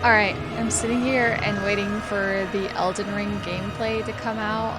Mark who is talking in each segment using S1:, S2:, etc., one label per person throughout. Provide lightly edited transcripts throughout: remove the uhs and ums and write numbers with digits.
S1: Alright, I'm sitting here and waiting for the Elden Ring gameplay to come out.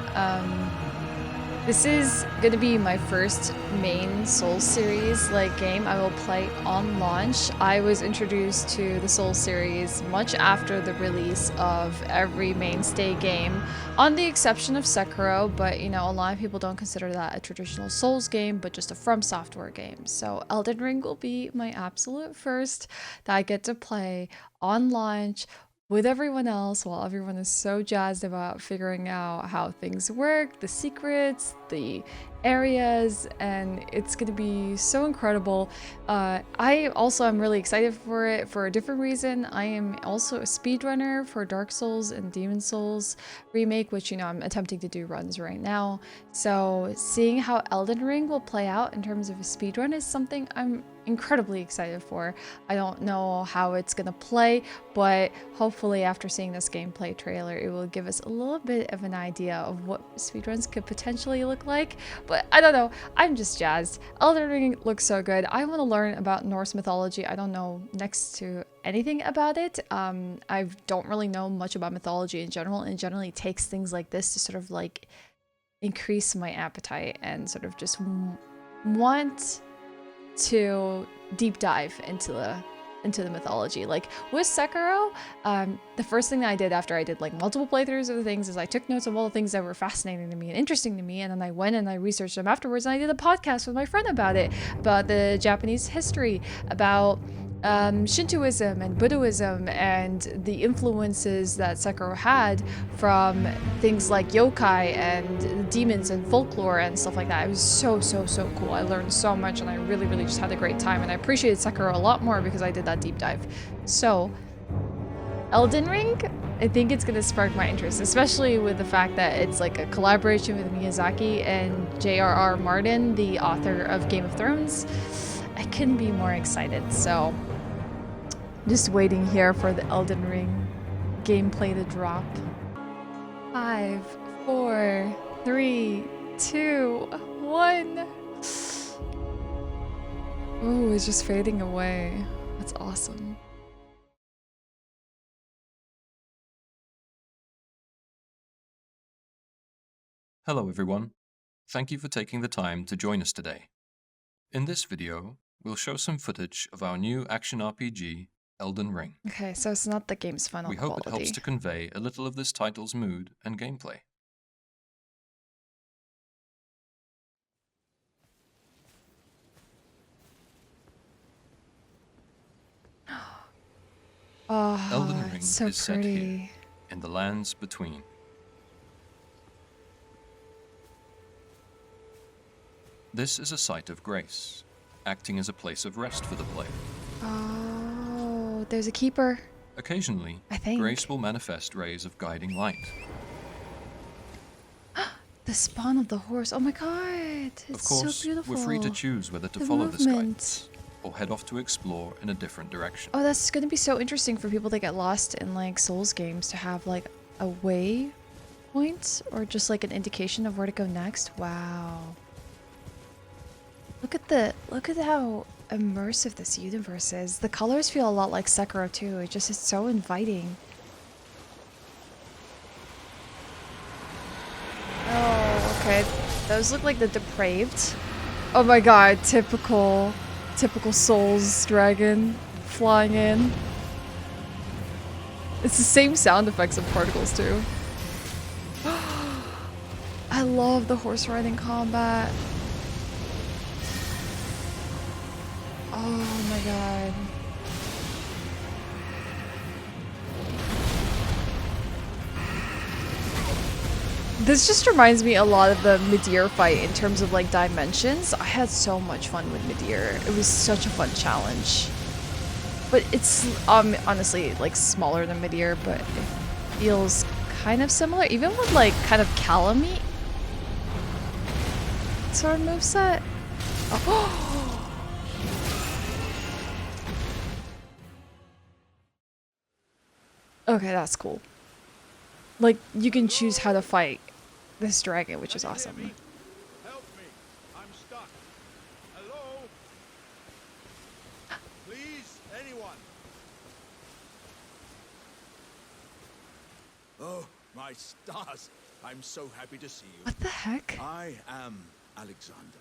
S1: This is gonna be my first main Souls series game I will play on launch. I was introduced to the Souls series much after the release of every mainstay game, on the exception of Sekiro, but you know, a lot of people don't consider that a traditional Souls game, but just a FromSoftware game. So Elden Ring will be my absolute first that I get to play on launch with everyone else while everyone is so jazzed about figuring out how things work, the secrets, the areas, and it's gonna be so incredible. I also am really excited for it for a different reason. I am also a speedrunner for Dark Souls and Demon Souls remake, which you know I'm attempting to do runs right now. So seeing how Elden Ring will play out in terms of a speedrun is something I'm incredibly excited for. I don't know how it's gonna play, but hopefully after seeing this gameplay trailer, it will give us a little bit of an idea of what speedruns could potentially look like. But I don't know, I'm just jazzed. Elden Ring looks so good. I want to learn about Norse mythology. I don't know next to anything about it. I don't really know much about mythology in general, and generally takes things like this to sort of like increase my appetite and sort of just want to deep dive into the mythology. Like with Sekiro, the first thing that I did after I did like multiple playthroughs of the things is I took notes of all the things that were fascinating to me and interesting to me, and then I went and I researched them afterwards, and I did a podcast with my friend about it, about the Japanese history, about Shintoism and Buddhism and the influences that Sekiro had from things like yokai and demons and folklore and stuff like that. It was so cool. I learned so much, and I really just had a great time, and I appreciated Sekiro a lot more because I did that deep dive. So Elden Ring, I think it's gonna spark my interest, especially with the fact that it's like a collaboration with Miyazaki and J.R.R. Martin, the author of Game of Thrones. I couldn't be more excited. So just waiting here for the Elden Ring gameplay to drop. 5, 4, 3, 2, 1. Ooh, it's just fading away. That's awesome.
S2: Hello everyone. Thank you for taking the time to join us today. In this video, we'll show some footage of our new action RPG, Elden Ring.
S1: Okay, so it's not the game's final
S2: We hope
S1: quality.
S2: it helps to convey a little of this title's mood and gameplay.
S1: Oh,
S2: Elden Ring
S1: it's so
S2: is set
S1: pretty.
S2: here, in the lands between. This is a site of grace, acting as a place of rest for the player.
S1: Oh, there's a keeper.
S2: Occasionally,
S1: I think.
S2: grace will manifest rays of guiding light.
S1: The spawn of the horse. Oh my god, it's
S2: Of course,
S1: so beautiful.
S2: we're free to choose whether to follow this guidance or head off to explore in a different direction.
S1: Oh, that's gonna be so interesting for people that get lost in like Souls games to have like a way point or just like an indication of where to go next. Wow. Look at how immersive this universe is. The colors feel a lot like Sekiro too. It just is so inviting. Oh, okay. Those look like the depraved. Oh my god, typical Souls dragon flying in. It's the same sound effects of particles too. I love the horse riding combat. Oh my god. This just reminds me a lot of the Midir fight in terms of like dimensions. I had so much fun with Midir. It was such a fun challenge. But it's honestly like smaller than Midir, but it feels kind of similar. Even with like kind of Calamite sort of moveset. Oh. Okay, that's cool. Like, you can choose how to fight this dragon, which is awesome.
S3: Help me. I'm stuck. Hello? Please, anyone? Oh, my stars. I'm so happy to see you.
S1: What the heck?
S3: I am Alexander,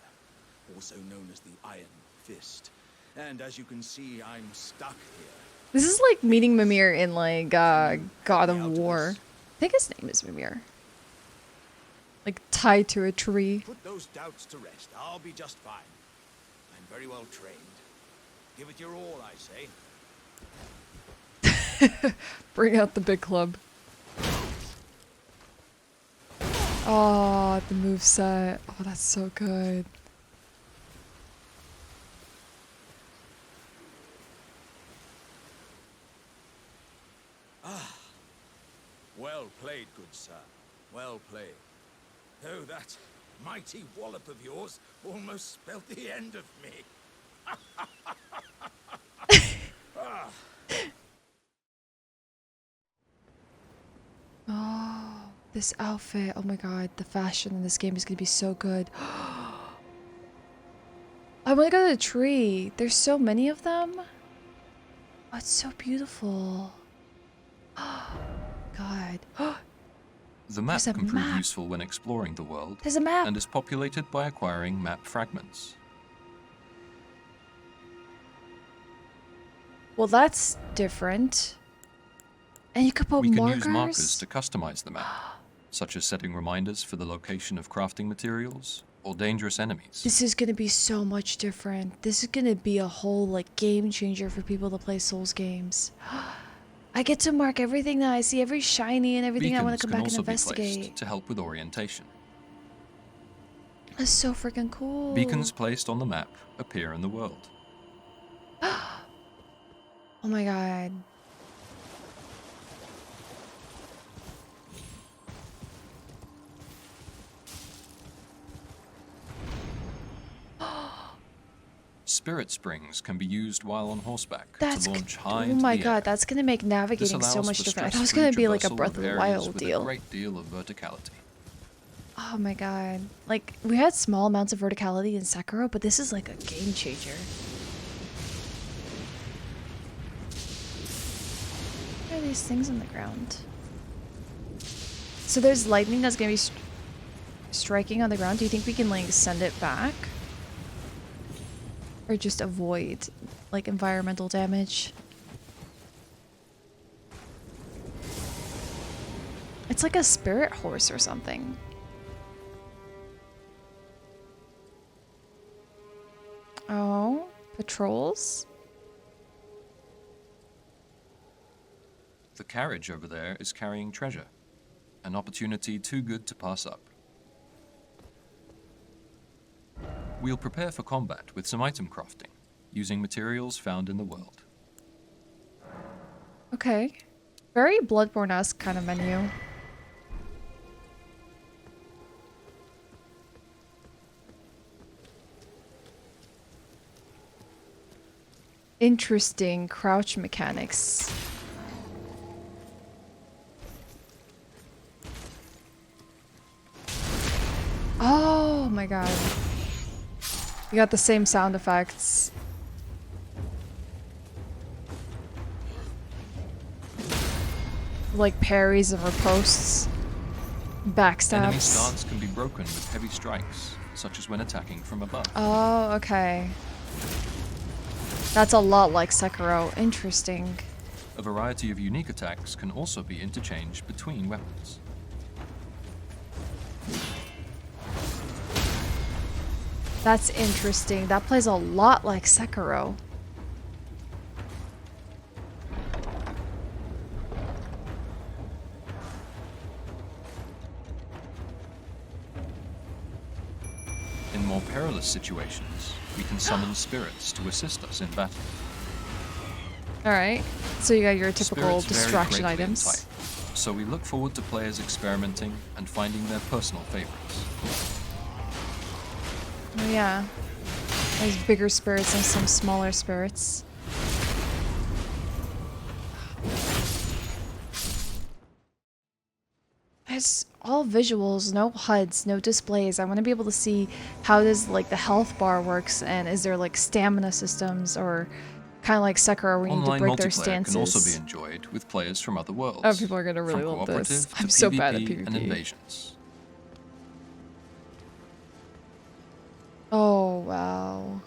S3: also known as the Iron Fist. And as you can see, I'm stuck here.
S1: This is like meeting Mimir in like God of War. I think his name is Mimir. Like tied to a tree.
S3: Put those doubts to rest. I'll be just fine. I'm very well trained. Give it your all, I say.
S1: Bring out the big club. Oh, the moveset. Oh, that's so good.
S3: Well played, good sir. Well played. Though that mighty wallop of yours almost spelt the end of me.
S1: Oh, this outfit. Oh my god, the fashion in this game is gonna be so good. I wanna go to the tree. There's so many of them. Oh, it's so beautiful. God.
S2: The map
S1: There's a
S2: can prove
S1: map.
S2: useful when exploring the world
S1: There's a map.
S2: and is populated by acquiring map fragments.
S1: Well, that's different. And you could put
S2: We can
S1: markers.
S2: use markers to customize the map, such as setting reminders for the location of crafting materials or dangerous enemies.
S1: This is gonna be so much different. This is gonna be a whole like game changer for people to play Souls games. I get to mark everything that I see, every shiny and everything I want
S2: Beacons
S1: to come
S2: can
S1: back and
S2: also be
S1: investigate.
S2: placed to help with orientation.
S1: That's so freaking cool.
S2: Beacons placed on the map appear in the world.
S1: Oh my god.
S2: Spirit springs can be used while on horseback
S1: That's
S2: to launch high
S1: oh
S2: into
S1: my
S2: the
S1: god,
S2: air.
S1: that's gonna make
S2: This
S1: navigating so
S2: allows
S1: much
S2: for
S1: different. I thought it was
S2: stress-free
S1: gonna be like a
S2: traversal
S1: Breath of the
S2: areas
S1: Wild
S2: with
S1: deal.
S2: a great deal of verticality.
S1: Oh my god. Like, we had small amounts of verticality in Sekiro, but this is like a game changer. What are these things on the ground? So there's lightning that's gonna be striking on the ground. Do you think we can, like, send it back? Or just avoid, like, environmental damage? It's like a spirit horse or something. Oh, patrols?
S2: The carriage over there is carrying treasure, an opportunity too good to pass up. We'll prepare for combat with some item crafting, using materials found in the world.
S1: Okay. Very Bloodborne-esque kind of menu. Interesting crouch mechanics. Oh my god. You got the same sound effects. Like parries and riposts. Backstabs.
S2: Enemy stance can be broken with heavy strikes, such as when attacking from above.
S1: Oh, okay. That's a lot like Sekiro. Interesting.
S2: A variety of unique attacks can also be interchanged between weapons.
S1: That's interesting. That plays a lot like Sekiro.
S2: In more perilous situations, we can summon spirits to assist us in battle.
S1: Alright. So you got your typical
S2: Spirits vary
S1: distraction
S2: greatly in
S1: items.
S2: type, so we look forward to players experimenting and finding their personal favorites.
S1: Oh yeah. There's bigger spirits and some smaller spirits. It's all visuals, no HUDs, no displays. I want to be able to see how does like the health bar works, and is there like stamina systems or Kind of like Sekiro, where you need to
S2: Online
S1: break their
S2: multiplayer can also be
S1: stances.
S2: enjoyed with players from other worlds.
S1: Oh, people are gonna really
S2: from
S1: love this.
S2: cooperative
S1: I'm
S2: to
S1: so
S2: PvP
S1: bad at
S2: and
S1: PvP.
S2: invasions.
S1: Oh, wow.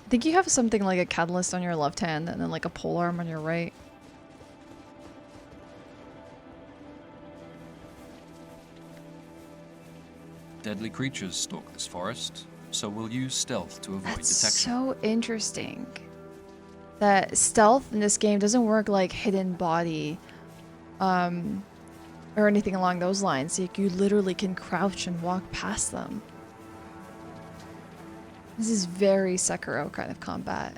S1: I think you have something like a catalyst on your left hand and then like a polearm on your right.
S2: Deadly creatures stalk this forest, so we'll use stealth to avoid
S1: That's
S2: detection.
S1: so interesting. That stealth in this game doesn't work like hidden body, or anything along those lines. Like, you literally can crouch and walk past them. This is very Sekiro kind of combat.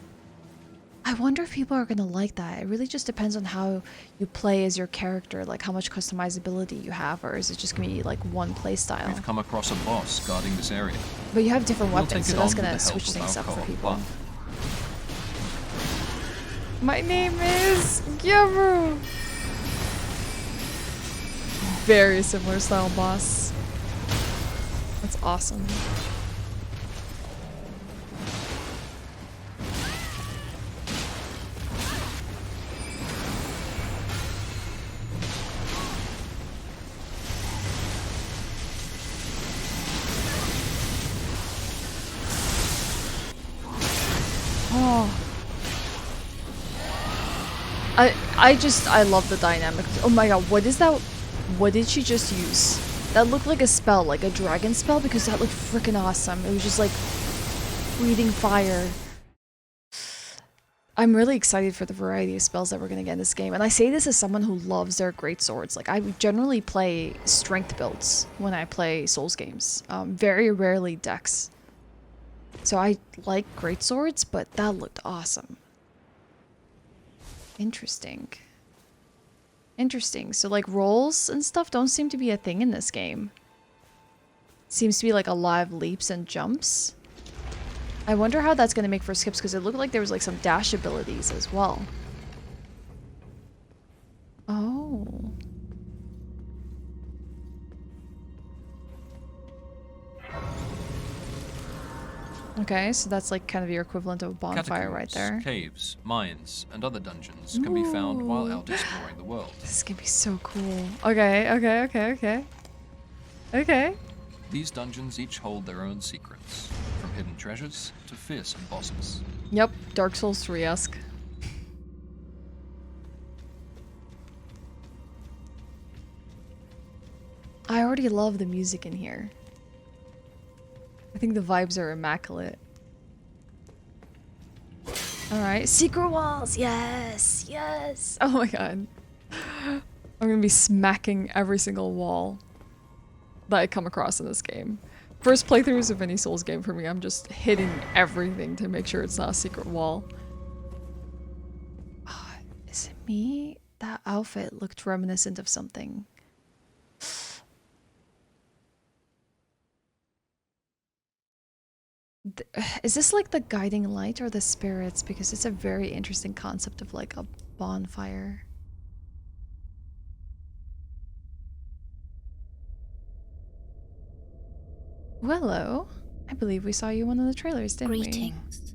S1: I wonder if people are gonna like that. It really just depends on how you play as your character, like how much customizability you have, or is it just gonna be like one play style?
S2: We've come across a boss guarding this area.
S1: But you have different
S2: We'll
S1: weapons,
S2: take
S1: so
S2: it
S1: that's
S2: on with
S1: gonna
S2: the help
S1: switch
S2: of
S1: things
S2: our
S1: up for
S2: co-op
S1: people.
S2: buff.
S1: My name is Gyaru. Very similar style boss. That's awesome. Oh. I love the dynamic. Oh my god, what is that? What did she just use? That looked like a spell, like a dragon spell, because that looked freaking awesome. It was just like breathing fire. I'm really excited for the variety of spells that we're gonna get in this game. And I say this as someone who loves their great swords. Like, I generally play strength builds when I play Souls games. Very rarely dex. So I like great swords, but that looked awesome. Interesting. Interesting. So like rolls and stuff don't seem to be a thing in this game. Seems to be like a lot of leaps and jumps. I wonder how that's going to make for skips, because it looked like there was like some dash abilities as well. Oh. Okay, so that's like kind of your equivalent of a bonfire right there.
S2: Caves, mines, and other dungeons can be found while out exploring the world.
S1: This is gonna be so cool. Okay. Okay.
S2: These dungeons each hold their own secrets, from hidden treasures to fearsome bosses.
S1: Yep, Dark Souls 3-esque. I already love the music in here. I think the vibes are immaculate. Alright, secret walls! Yes! Yes! Oh my god. I'm gonna be smacking every single wall that I come across in this game. First playthroughs of any Souls game for me, I'm just hitting everything to make sure it's not a secret wall. Is it me? That outfit looked reminiscent of something. Is this like the guiding light or the spirits? Because it's a very interesting concept of like a bonfire. Hello. I believe we saw you in one of the trailers, didn't we?
S4: Greetings,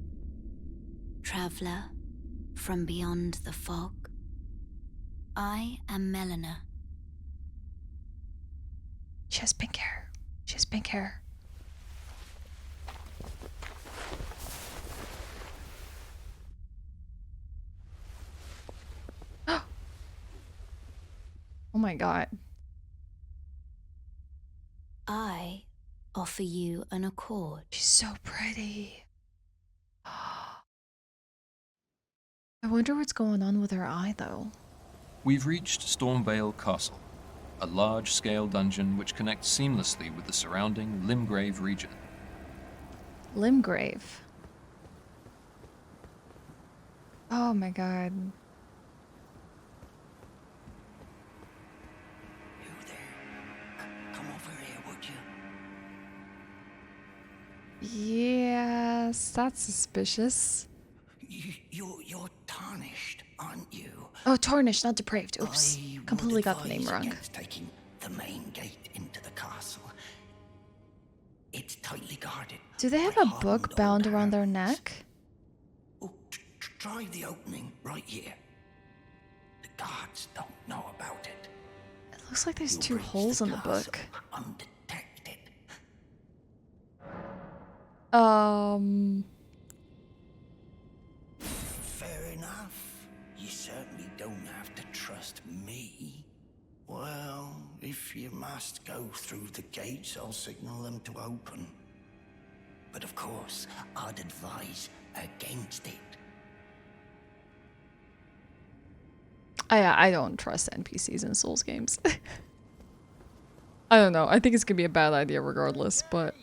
S4: traveler from beyond the fog. I am Melina.
S1: She has pink hair. She has pink hair. Oh my god.
S4: I offer you an accord.
S1: She's so pretty. I wonder what's going on with her eye, though.
S2: We've reached Stormvale Castle, a large-scale dungeon which connects seamlessly with the surrounding Limgrave region.
S1: Limgrave. Oh my god.
S5: You there? Come over here, would you?
S1: Yes, that's suspicious.
S5: You're tarnished, aren't you?
S1: Oh, tarnished, not depraved. Oops.
S5: I
S1: Completely got the name
S5: advise
S1: wrong.
S5: against taking the main gate into the castle. It's tightly guarded.
S1: Do they have
S5: by
S1: a
S5: hardened
S1: book bound
S5: old
S1: around their
S5: hounds.
S1: neck?
S5: Oh, try the opening right here. The guards don't know about it.
S1: It looks like there's
S5: You'll
S1: 2
S5: breach
S1: holes in the
S5: castle
S1: book.
S5: undetected. Fair enough. You certainly don't have to trust me. Well, if you must go through the gates, I'll signal them to open. But of course, I'd advise against it.
S1: I don't trust NPCs in Souls games. I don't know. I think it's gonna be a bad idea regardless, but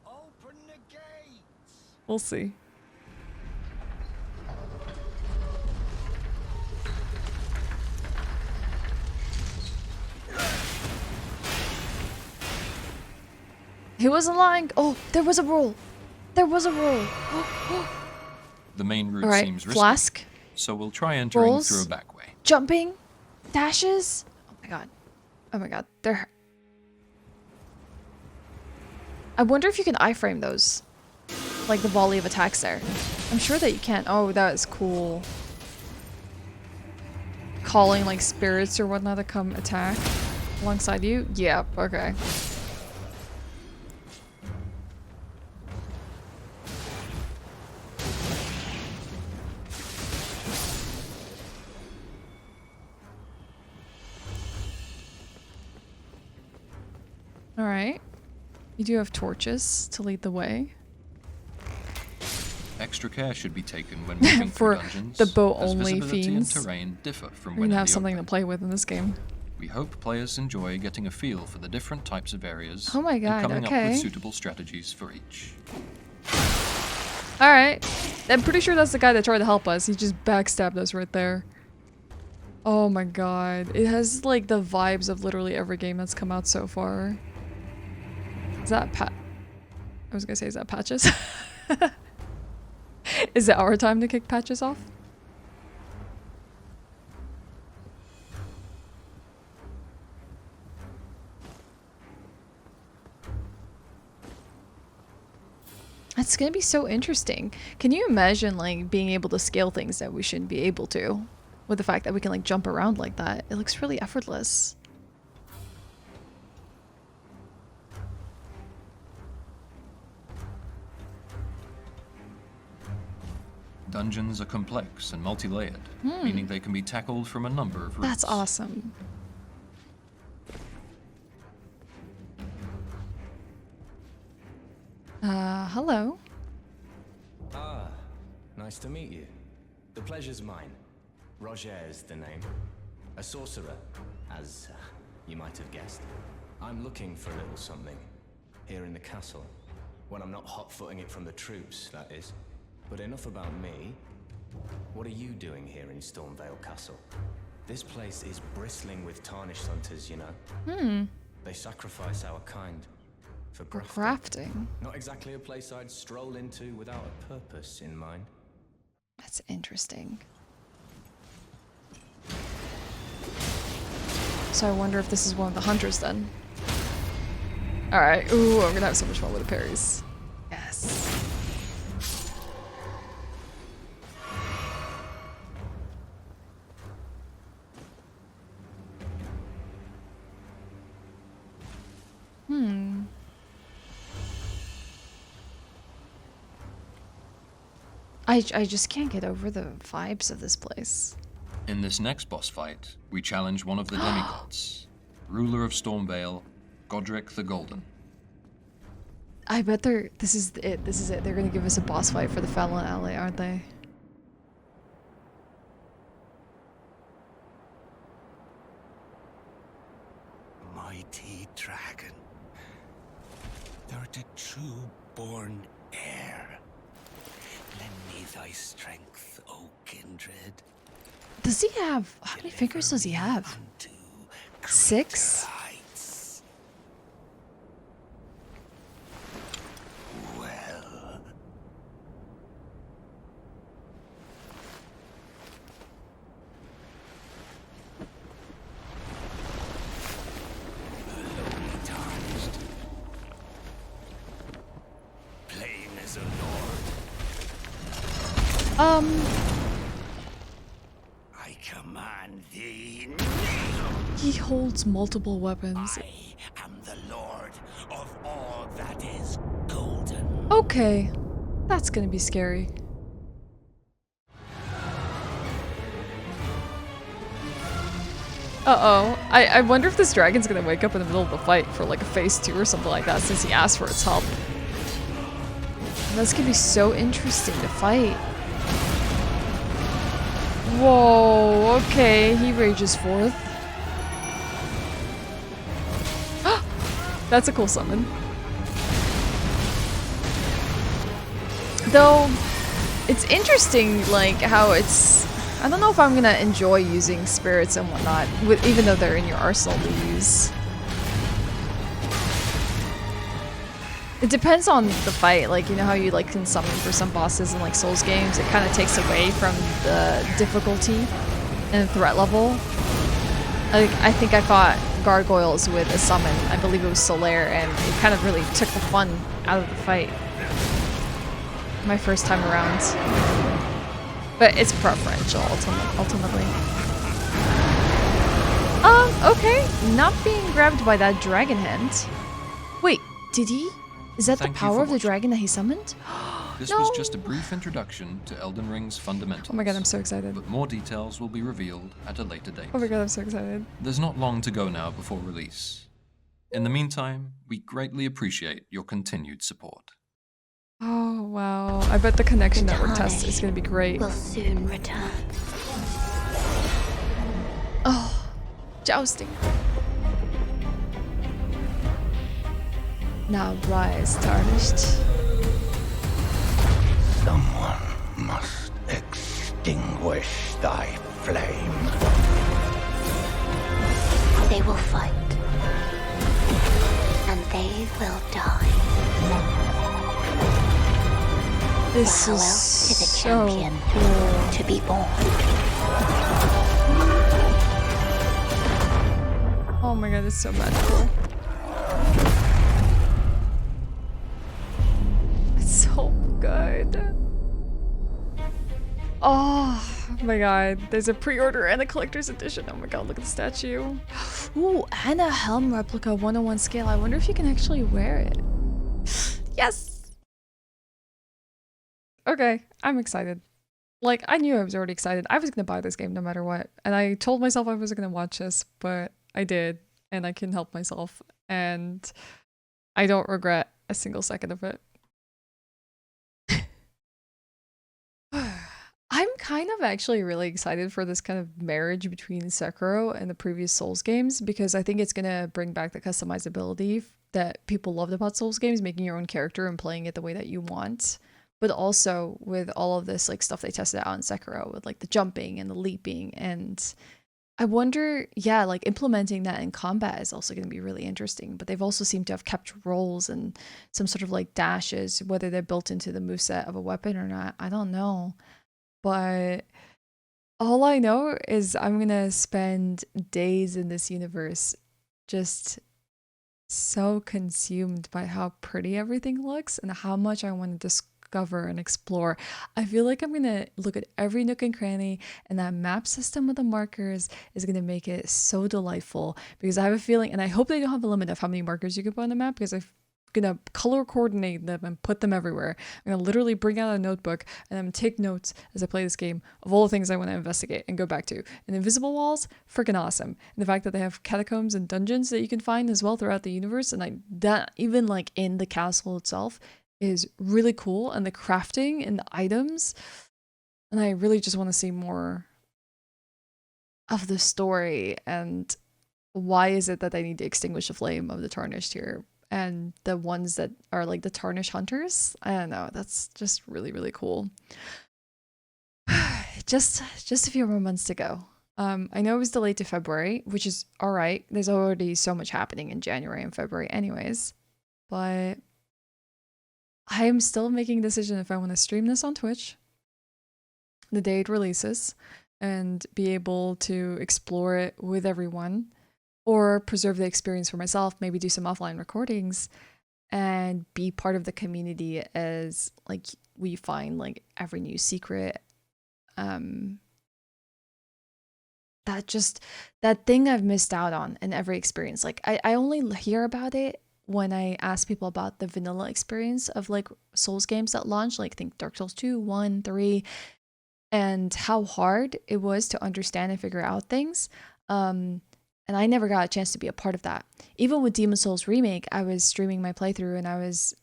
S3: Open the gates!
S1: we'll see. He wasn't lying. Oh, there was a roll. There was a roll.
S2: The main route
S1: All right,
S2: seems risky,
S1: flask,
S2: so we'll try entering
S1: rolls.
S2: through a back way.
S1: jumping, dashes. Oh my god. Oh my god. They're. I wonder if you can iframe those, like the volley of attacks there. I'm sure that you can. Oh, that is cool. Calling like spirits or whatnot to come attack alongside you. Yep. Okay. All right. You do have torches to lead the way.
S2: Extra care should be taken when moving
S1: For
S2: through dungeons,
S1: the bow
S2: as
S1: only
S2: visibility
S1: fiends.
S2: and terrain differ from
S1: We're
S2: when
S1: gonna
S2: in
S1: have
S2: the
S1: something to
S2: open.
S1: play with in this game.
S2: We hope players enjoy getting a feel for the different types of areas
S1: Oh my god,
S2: and coming up
S1: okay.
S2: with suitable strategies for each.
S1: Alright. I'm pretty sure that's the guy that tried to help us. He just backstabbed us right there. Oh my god. It has like the vibes of literally every game that's come out so far. Is that I was gonna say, is that Patches? Is it our time to kick Patches off? That's gonna be so interesting. Can you imagine like being able to scale things that we shouldn't be able to? With the fact that we can like jump around like that. It looks really effortless.
S2: Dungeons are complex and multi-layered, meaning they can be tackled from a number of routes.
S1: That's awesome. Hello.
S6: Ah, nice to meet you. The pleasure's mine. Roger's the name. A sorcerer, as you might have guessed. I'm looking for a little something here in the castle. When I'm not hot-footing it from the troops, that is. But enough about me. What are you doing here in Stormvale Castle? This place is bristling with tarnished hunters, you know. They sacrifice our kind for
S1: For
S6: grafting.
S1: crafting.
S6: Not exactly a place I'd stroll into without a purpose in mind.
S1: That's interesting. So I wonder if this is one of the hunters then. Alright. Ooh, I'm gonna have so much fun with the parries. Yes. I just can't get over the vibes of this place.
S2: In this next boss fight, we challenge one of the demigods, ruler of Stormvale, Godrick the Golden.
S1: I bet this is it. This is it. They're gonna give us a boss fight for the Fallon Alley, aren't they?
S5: Mighty dragon. Thou art a true-born heir. Lend me thy strength, O kindred.
S1: Does he have... How many fingers does he have?
S5: Unto
S1: 6?
S5: greater heights. Well, I command thee.
S1: He holds multiple weapons.
S5: I am the lord of all that is golden.
S1: Okay, that's gonna be scary. Uh-oh. I wonder if this dragon's gonna wake up in the middle of the fight for like a phase 2 or something like that since he asked for its help. That's gonna be so interesting to fight. Whoa, okay, he rages forth. That's a cool summon. Though, it's interesting, like, how it's... I don't know if I'm gonna enjoy using spirits and whatnot, even though they're in your arsenal to use. It depends on the fight, like, you know how you, like, can summon for some bosses in, like, Souls games? It kind of takes away from the difficulty and the threat level. Like, I think I fought gargoyles with a summon, I believe it was Solaire, and it kind of really took the fun out of the fight. My first time around. But it's preferential, ultimately. Okay. Not being grabbed by that dragon hand. Wait, did he? Is that the power of the dragon that he summoned?
S2: This
S1: No.
S2: was just a brief introduction to Elden Ring's fundamentals.
S1: Oh my god, I'm so excited.
S2: But more details will be revealed at a later date.
S1: Oh my god, I'm so excited.
S2: There's not long to go now before release. In the meantime, we greatly appreciate your continued support.
S1: Oh wow. I bet the connection network test is gonna be great.
S4: Will soon return.
S1: Oh, jousting. Now rise, tarnished.
S5: Someone must extinguish thy flame.
S4: They will fight. And they will die.
S1: This
S4: How
S1: is
S4: else is a
S1: so
S4: champion
S1: cool.
S4: to be born?
S1: Oh my god, it's so magical. It's so good. Oh my god, there's a pre-order and a collector's edition. Oh my god, look at the statue. Ooh, and a helm replica 101 scale. I wonder if you can actually wear it. Yes! Okay, I'm excited. Like, I knew I was already excited. I was gonna buy this game no matter what. And I told myself I wasn't gonna watch this, but I did. And I can help myself. And I don't regret a single second of it. I'm kind of actually really excited for this kind of marriage between Sekiro and the previous Souls games because I think it's gonna bring back the customizability that people loved about Souls games, making your own character and playing it the way that you want. But also with all of this like stuff they tested out in Sekiro with like the jumping and the leaping, and I wonder, yeah, like implementing that in combat is also going to be really interesting. But they've also seemed to have kept rolls and some sort of like dashes, whether they're built into the moveset of a weapon or not. I don't know. But all I know is I'm going to spend days in this universe just so consumed by how pretty everything looks and how much I want to discover and explore. I feel like I'm gonna look at every nook and cranny, and that map system with the markers is gonna make it so delightful because I have a feeling, and I hope they don't have a limit of how many markers you can put on the map because I'm gonna color coordinate them and put them everywhere. I'm gonna literally bring out a notebook and I'm gonna take notes as I play this game of all the things I want to investigate and go back to. And invisible walls, freaking awesome. And the fact that they have catacombs and dungeons that you can find as well throughout the universe, and that even like in the castle itself is really cool, and the crafting and the items. And I really just want to see more of the story and why is it that I need to extinguish the flame of the Tarnished here. And the ones that are like the Tarnished Hunters. I don't know. That's just really, really cool. just a few more months to go. I know it was delayed to February, which is all right. There's already so much happening in January and February anyways. But I am still making a decision if I want to stream this on Twitch the day it releases and be able to explore it with everyone, or preserve the experience for myself, maybe do some offline recordings and be part of the community as like we find like every new secret that thing I've missed out on in every experience. Like I only hear about it when I ask people about the vanilla experience of like Souls games that launch, like think Dark Souls 2, 1, 3, and how hard it was to understand and figure out things. And I never got a chance to be a part of that. Even with Demon Souls Remake, I was streaming my playthrough and I was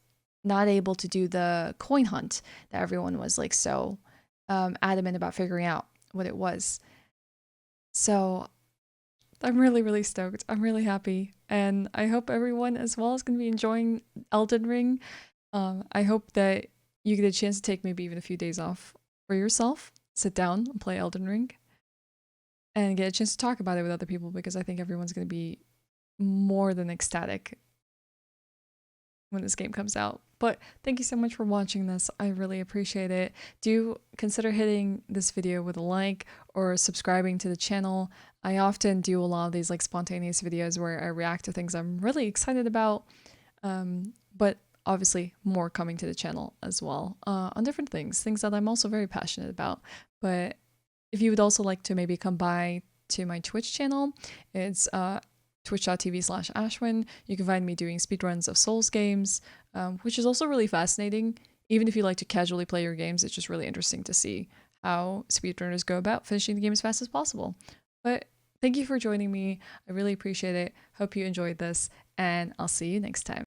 S1: not able to do the coin hunt that everyone was like so adamant about figuring out what it was. So I'm really, really stoked. I'm really happy. And I hope everyone as well is going to be enjoying Elden Ring. I hope that you get a chance to take maybe even a few days off for yourself, sit down and play Elden Ring, and get a chance to talk about it with other people, because I think everyone's going to be more than ecstatic when this game comes out. But thank you so much for watching this. I really appreciate it. Do consider hitting this video with a like or subscribing to the channel. I often do a lot of these like spontaneous videos where I react to things I'm really excited about. But obviously more coming to the channel as well on different things that I'm also very passionate about. But if you would also like to maybe come by to my Twitch channel, it's twitch.tv/Ashwin. You can find me doing speedruns of Souls games, which is also really fascinating. Even if you like to casually play your games, it's just really interesting to see how speedrunners go about finishing the game as fast as possible. But thank you for joining me. I really appreciate it. Hope you enjoyed this, and I'll see you next time.